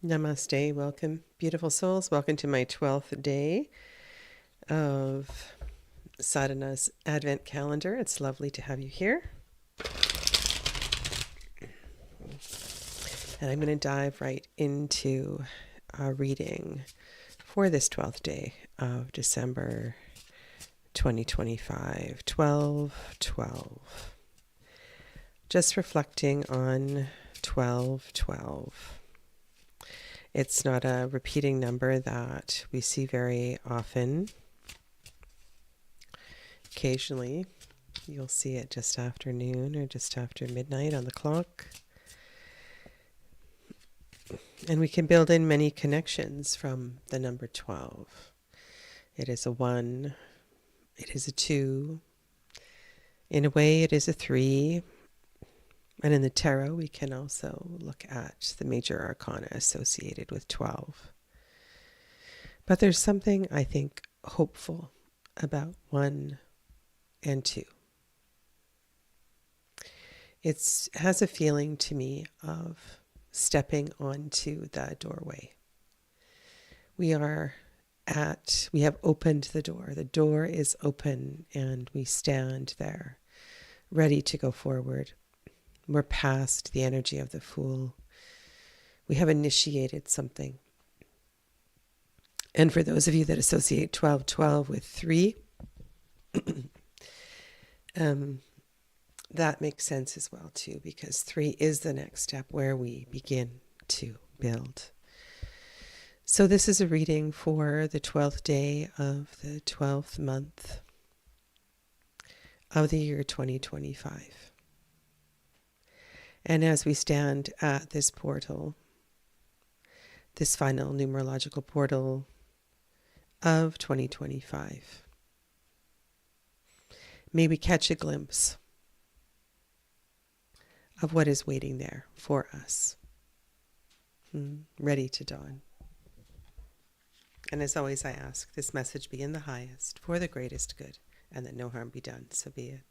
Namaste. Welcome, beautiful souls. Welcome to my 12th day of Sadhana's Advent calendar. It's lovely to have you here. And I'm going to dive right into our reading for this 12th day of December 2025, 12/12. Just reflecting on 12/12. It's not a repeating number that we see very often. Occasionally, you'll see it just after noon or just after midnight on the clock. And we can build in many connections from the number 12. It is a 1. It is a 2. In a way, it is a 3. And in the tarot, we can also look at the major arcana associated with 12. But there's something, I think, hopeful about 1 and 2. It has a feeling to me of stepping onto the doorway. We have opened the door. The door is open and we stand there, ready to go forward. We're past the energy of the Fool. We have initiated something. And for those of you that associate 12/12 with 3, that makes sense as well too, because 3 is the next step where we begin to build. So this is a reading for the 12th day of the 12th month of the year 2025. And as we stand at this portal, this final numerological portal of 2025, may we catch a glimpse of what is waiting there for us, ready to dawn. And as always, I ask this message be in the highest for the greatest good, and that no harm be done. So be it.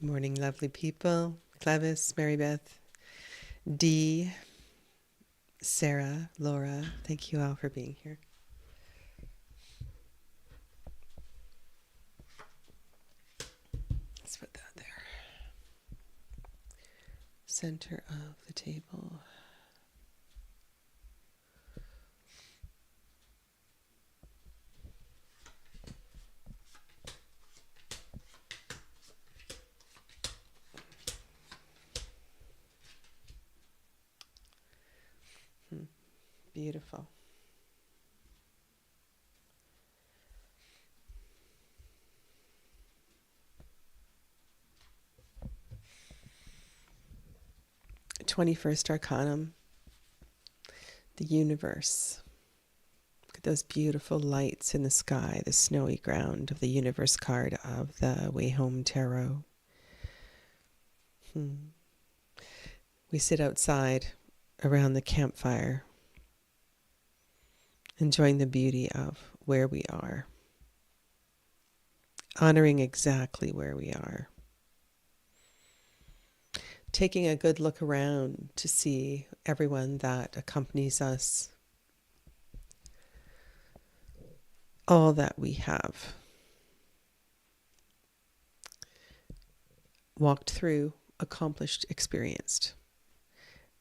Morning, lovely people. Clevis, Mary Beth, Dee, Sarah, Laura, thank you all for being here. Let's put that there. Center of the table. Beautiful. The 21st Arcanum, the universe. Look at those beautiful lights in the sky, the snowy ground of the universe card of the Way Home Tarot. We sit outside around the campfire, enjoying the beauty of where we are, honoring exactly where we are, taking a good look around to see everyone that accompanies us, all that we have walked through, accomplished, experienced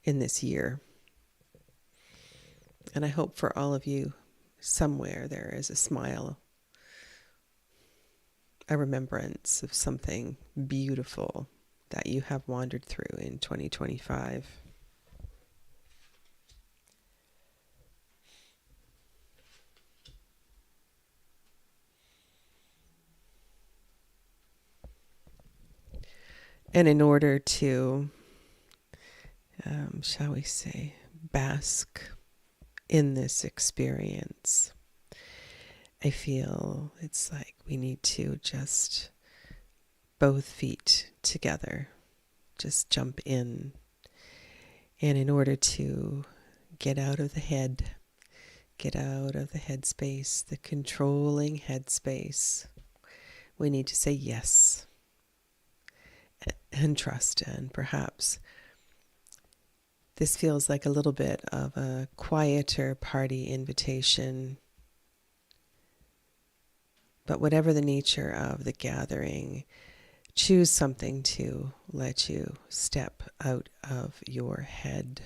in this year. And I hope for all of you, somewhere there is a smile, a remembrance of something beautiful that you have wandered through in 2025. And in order to, shall we say, bask in this experience, I feel it's like we need to just both feet together. Just jump in. And in order to get out of the head, get out of the headspace, the controlling headspace, we need to say yes and trust. And perhaps this feels like a little bit of a quieter party invitation. But whatever the nature of the gathering, choose something to let you step out of your head.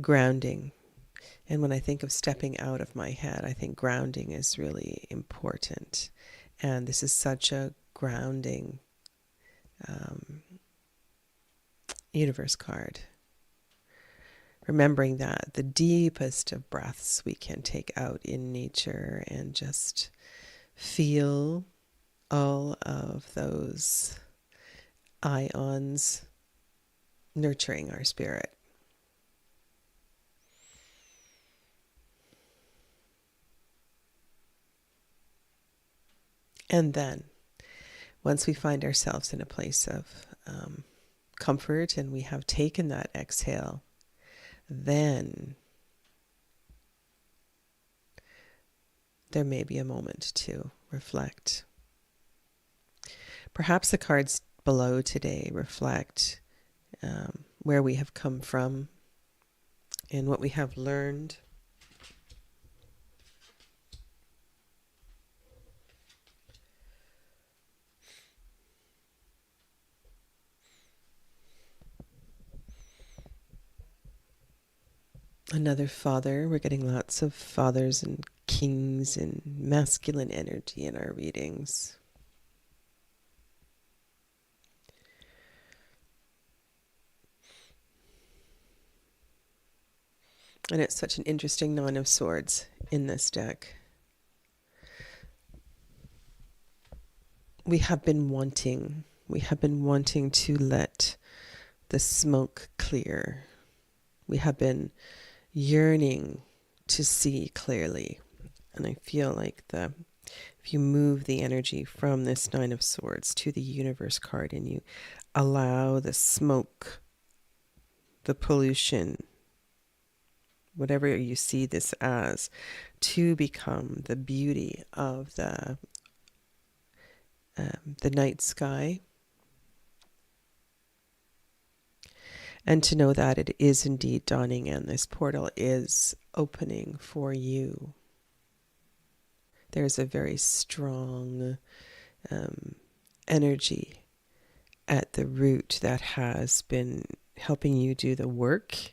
Grounding. And when I think of stepping out of my head, I think grounding is really important. And this is such a grounding universe card. Remembering that the deepest of breaths we can take out in nature and just feel all of those ions nurturing our spirit. And then, once we find ourselves in a place of comfort and we have taken that exhale, then there may be a moment to reflect. Perhaps the cards below today reflect where we have come from and what we have learned. Another father. We're getting lots of fathers and kings and masculine energy in our readings. And it's such an interesting Nine of Swords in this deck. We have been wanting to let the smoke clear. We have been yearning to see clearly. And I feel like if you move the energy from this Nine of Swords to the Universe card and you allow the smoke, the pollution, whatever you see this as, to become the beauty of the night sky, and to know that it is indeed dawning and this portal is opening for you. There's a very strong energy at the root that has been helping you do the work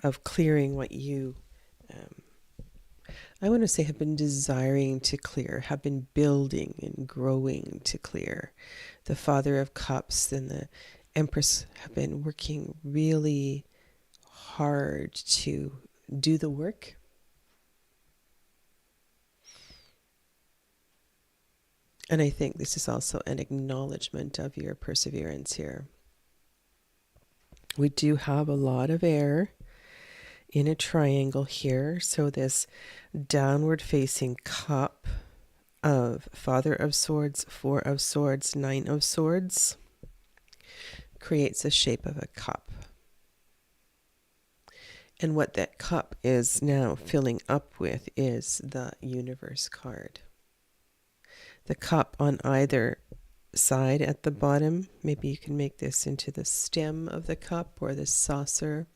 of clearing what you, I want to say, have been desiring to clear, have been building and growing to clear. The Father of Cups and the Empress have been working really hard to do the work. And I think this is also an acknowledgement of your perseverance here. We do have a lot of air in a triangle here. So this downward facing cup of Father of Swords, Four of Swords, Nine of Swords creates a shape of a cup. And what that cup is now filling up with is the Universe card. The cup on either side at the bottom, maybe you can make this into the stem of the cup or the saucer,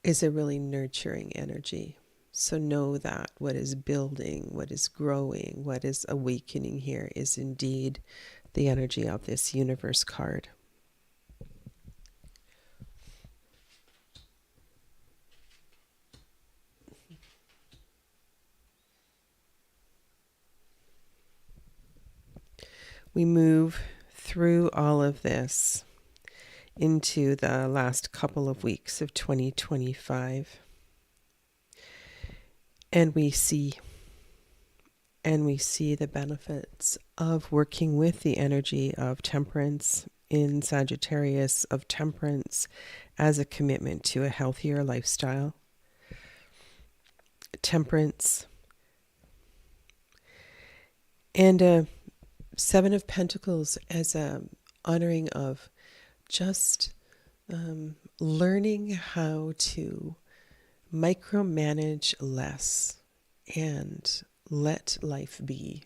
is a really nurturing energy. So know that what is building, what is growing, what is awakening here is indeed the energy of this Universe card. We move through all of this into the last couple of weeks of 2025. And we see the benefits of working with the energy of temperance in Sagittarius, of temperance as a commitment to a healthier lifestyle. Temperance And Seven of Pentacles as a honoring of just learning how to micromanage less and let life be.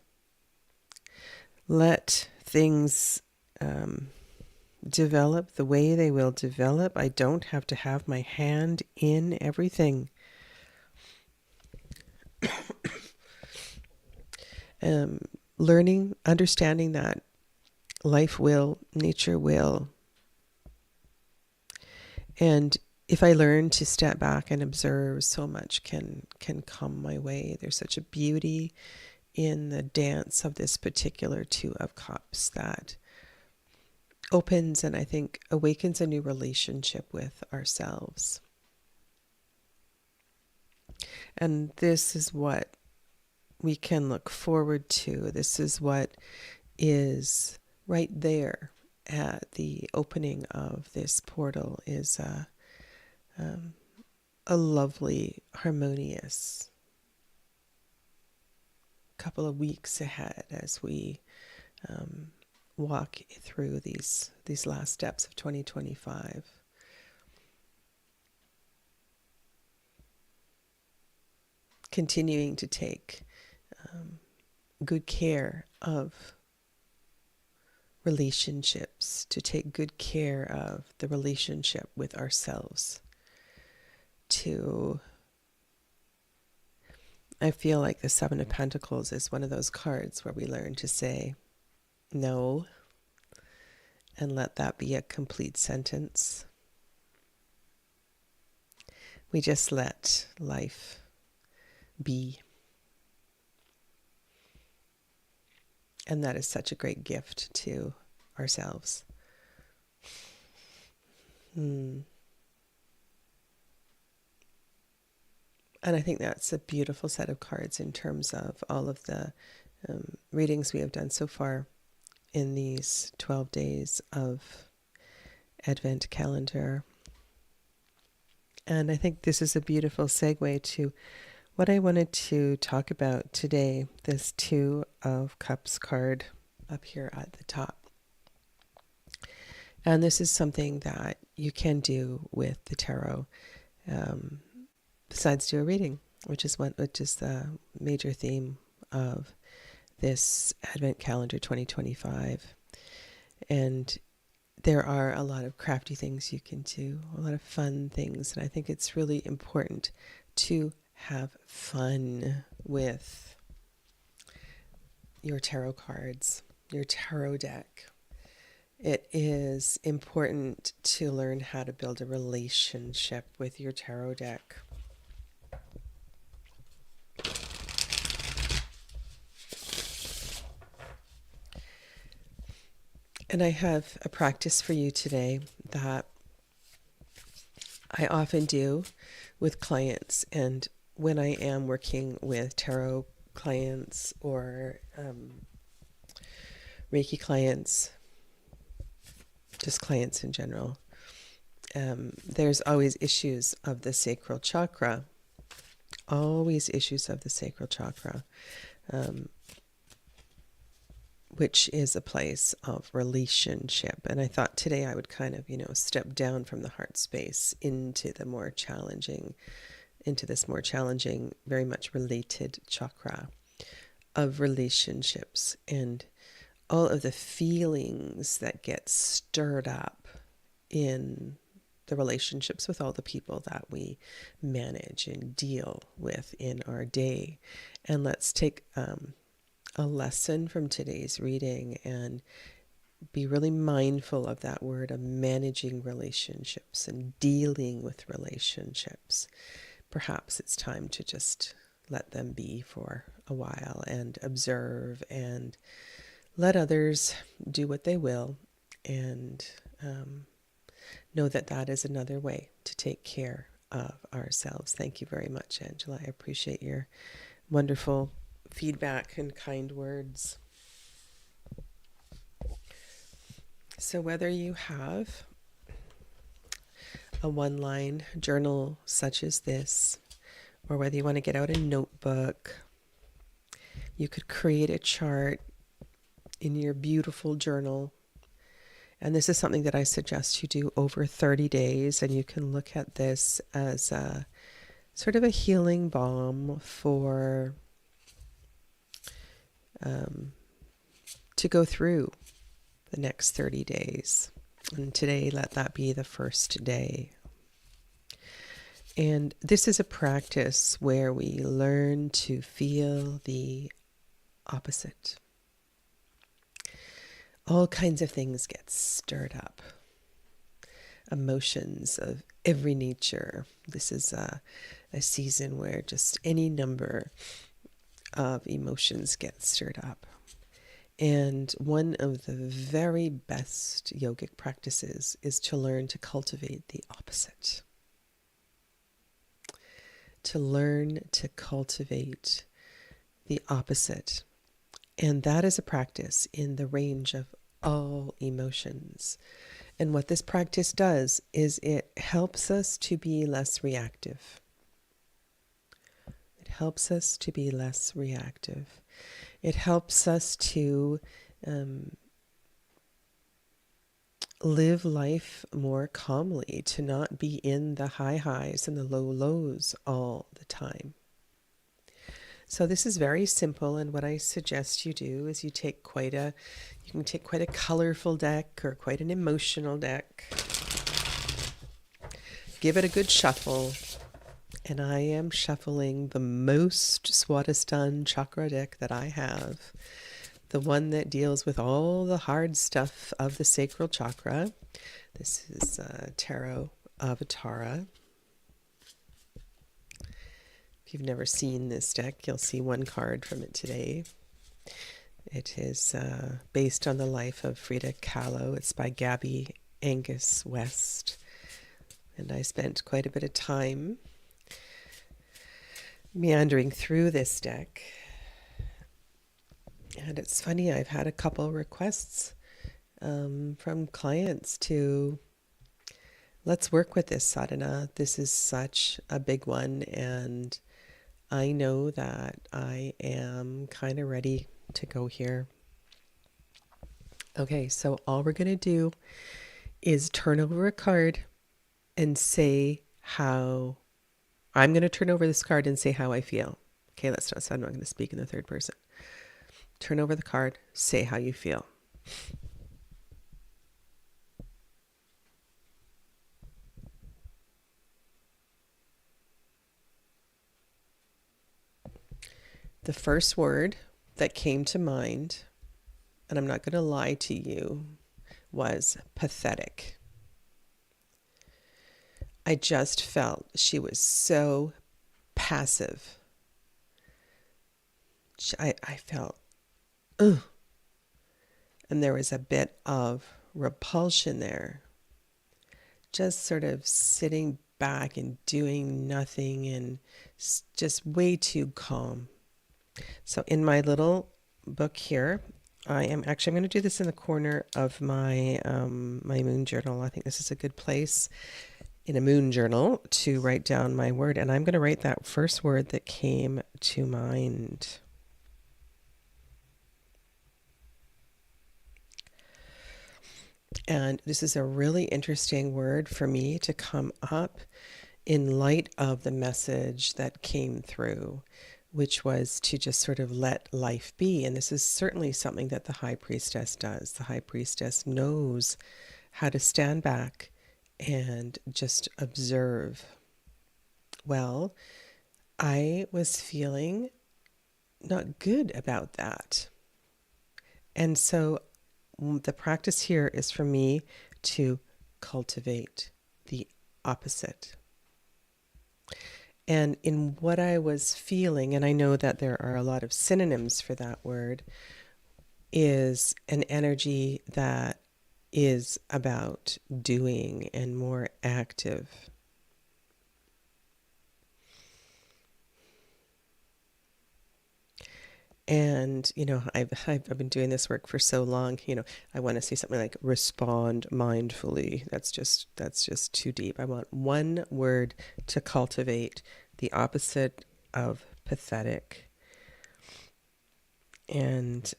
Let things develop the way they will develop. I don't have to have my hand in everything. Learning, understanding that life will, nature will. And if I learn to step back and observe, so much can come my way. There's such a beauty in the dance of this particular Two of Cups that opens and I think awakens a new relationship with ourselves. And this is what we can look forward to. This is what is right there at the opening of this portal, is a lovely, harmonious couple of weeks ahead as we walk through these last steps of 2025. Continuing to take good care of relationships, to take good care of the relationship with ourselves, I feel like the Seven of Pentacles is one of those cards where we learn to say no and let that be a complete sentence. We just let life be. And that is such a great gift to ourselves. And I think that's a beautiful set of cards in terms of all of the readings we have done so far in these 12 days of Advent calendar. And I think this is a beautiful segue to what I wanted to talk about today, this Two of Cups card up here at the top. And this is something that you can do with the tarot, besides do a reading, which is the major theme of this Advent calendar 2025. And there are a lot of crafty things you can do, a lot of fun things. And I think it's really important to have fun with your tarot cards, your tarot deck. It is important to learn how to build a relationship with your tarot deck. And I have a practice for you today that I often do with clients, and when I am working with tarot clients or Reiki clients, just clients in general, there's always issues of the sacral chakra, which is a place of relationship. And I thought today I would kind of, step down from the heart space into this more challenging, very much related chakra of relationships and all of the feelings that get stirred up in the relationships with all the people that we manage and deal with in our day. And let's take a lesson from today's reading and be really mindful of that word of managing relationships and dealing with relationships. Perhaps it's time to just let them be for a while and observe and let others do what they will, and know that that is another way to take care of ourselves. Thank you very much, Angela. I appreciate your wonderful feedback and kind words. So whether you have a one-line journal such as this, or whether you want to get out a notebook, You could create a chart in your beautiful journal. And this is something that I suggest you do over 30 days. And you can look at this as a sort of a healing balm for to go through the next 30 days. And today, let that be the first day. And this is a practice where we learn to feel the opposite. All kinds of things get stirred up. Emotions of every nature. This is a season where just any number of emotions get stirred up. And one of the very best yogic practices is to learn to cultivate the opposite. To learn to cultivate the opposite. And that is a practice in the range of all emotions. And what this practice does is it helps us to be less reactive. It helps us to be less reactive. It helps us to live life more calmly, to not be in the high highs and the low lows all the time. So this is very simple, and what I suggest you do is you can take quite a colorful deck or quite an emotional deck. Give it a good shuffle. And I am shuffling the most Swadhisthana chakra deck that I have. The one that deals with all the hard stuff of the sacral chakra. This is Tarot Avatara. If you've never seen this deck, you'll see one card from it today. It is based on the life of Frida Kahlo. It's by Gabby Angus West. And I spent quite a bit of time meandering through this deck. And it's funny, I've had a couple requests from clients to, let's work with this sadhana. This is such a big one, and I know that I am kind of ready to go here. Okay, so all we're going to do is turn over a card and say how I'm going to turn over this card and say how I feel. Okay, let's not. So I'm not going to speak in the third person. Turn over the card, say how you feel. The first word that came to mind, and I'm not going to lie to you, was pathetic. I just felt she was so passive. I felt, ugh. And there was a bit of repulsion there. Just sort of sitting back and doing nothing and just way too calm. So in my little book here, I'm going to do this in the corner of my my moon journal. I think this is a good place in a moon journal to write down my word. And I'm going to write that first word that came to mind. And this is a really interesting word for me to come up in light of the message that came through, which was to just sort of let life be. And this is certainly something that the High Priestess does. The High Priestess knows how to stand back and just observe. Well, I was feeling not good about that. And so the practice here is for me to cultivate the opposite. And in what I was feeling, and I know that there are a lot of synonyms for that word, is an energy that is about doing and more active. And, I've been doing this work for so long, I want to say something like respond mindfully. That's just too deep. I want one word to cultivate the opposite of pathetic. And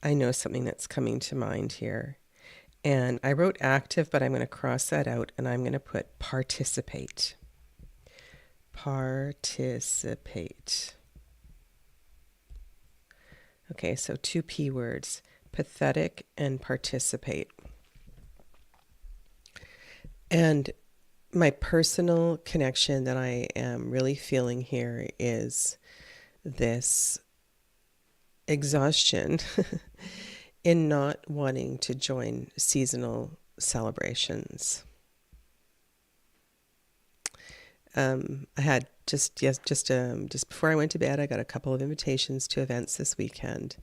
I know something that's coming to mind here. And I wrote active, but I'm going to cross that out and I'm going to put participate. Participate. Okay, so 2 P words, pathetic and participate. And my personal connection that I am really feeling here is this exhaustion in not wanting to join seasonal celebrations. I had just before I went to bed, I got a couple of invitations to events this weekend,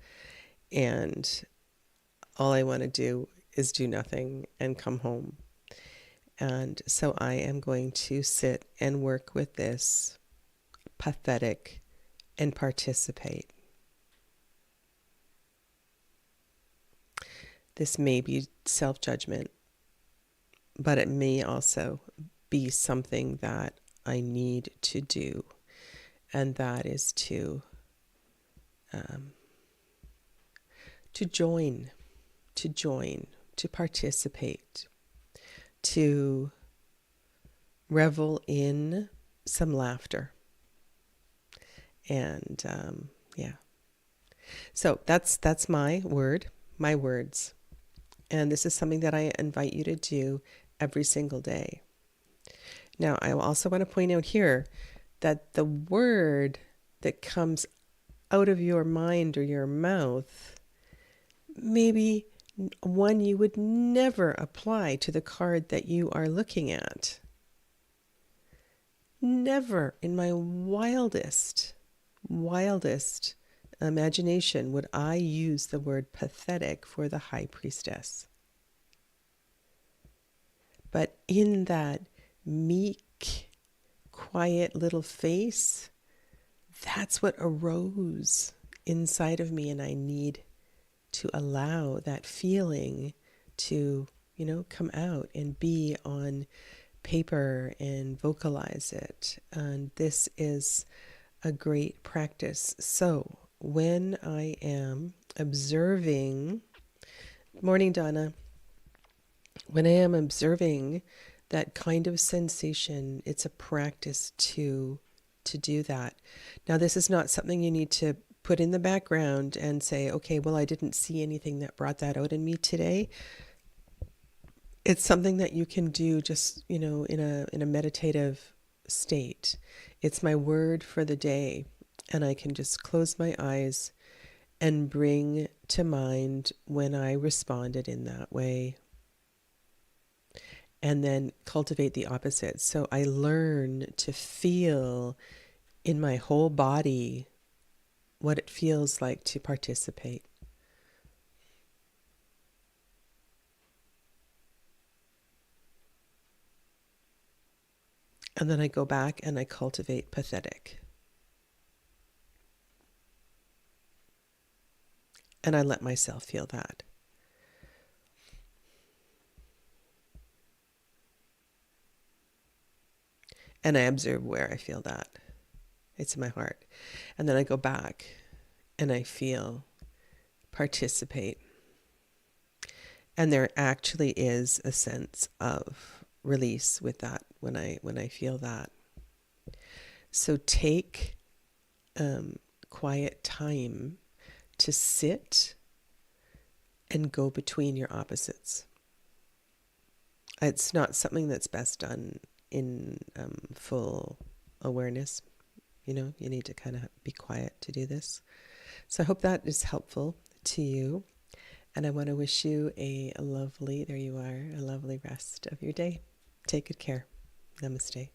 and all I want to do is do nothing and come home. And so I am going to sit and work with this pathetic and participate. This may be self-judgment, but it may also be something that I need to do, and that is to join, to participate, to revel in some laughter. And yeah, so that's my words, and this is something that I invite you to do every single day. Now, I also want to point out here that the word that comes out of your mind or your mouth may be one you would never apply to the card that you are looking at. Never in my wildest imagination would I use the word pathetic for the High Priestess. But in that meek, quiet little face, that's what arose inside of me, and I need to allow that feeling to, come out and be on paper and vocalize it. And this is a great practice. So when I am observing, morning Donna, when I am observing that kind of sensation, it's a practice to do that. Now, this is not something you need to put in the background and say, okay, well, I didn't see anything that brought that out in me today. It's something that you can do just, in a meditative state. It's my word for the day, and I can just close my eyes and bring to mind when I responded in that way, and then cultivate the opposite. So I learn to feel in my whole body what it feels like to participate. And then I go back and I cultivate pathetic. And I let myself feel that. And I observe where I feel that. It's in my heart. And then I go back and I feel participate. And there actually is a sense of release with that when I feel that. So take quiet time to sit and go between your opposites. It's not something that's best done in full awareness. You need to kind of be quiet to do this. So I hope that is helpful to you. And I want to wish you a lovely rest of your day. Take good care. Namaste.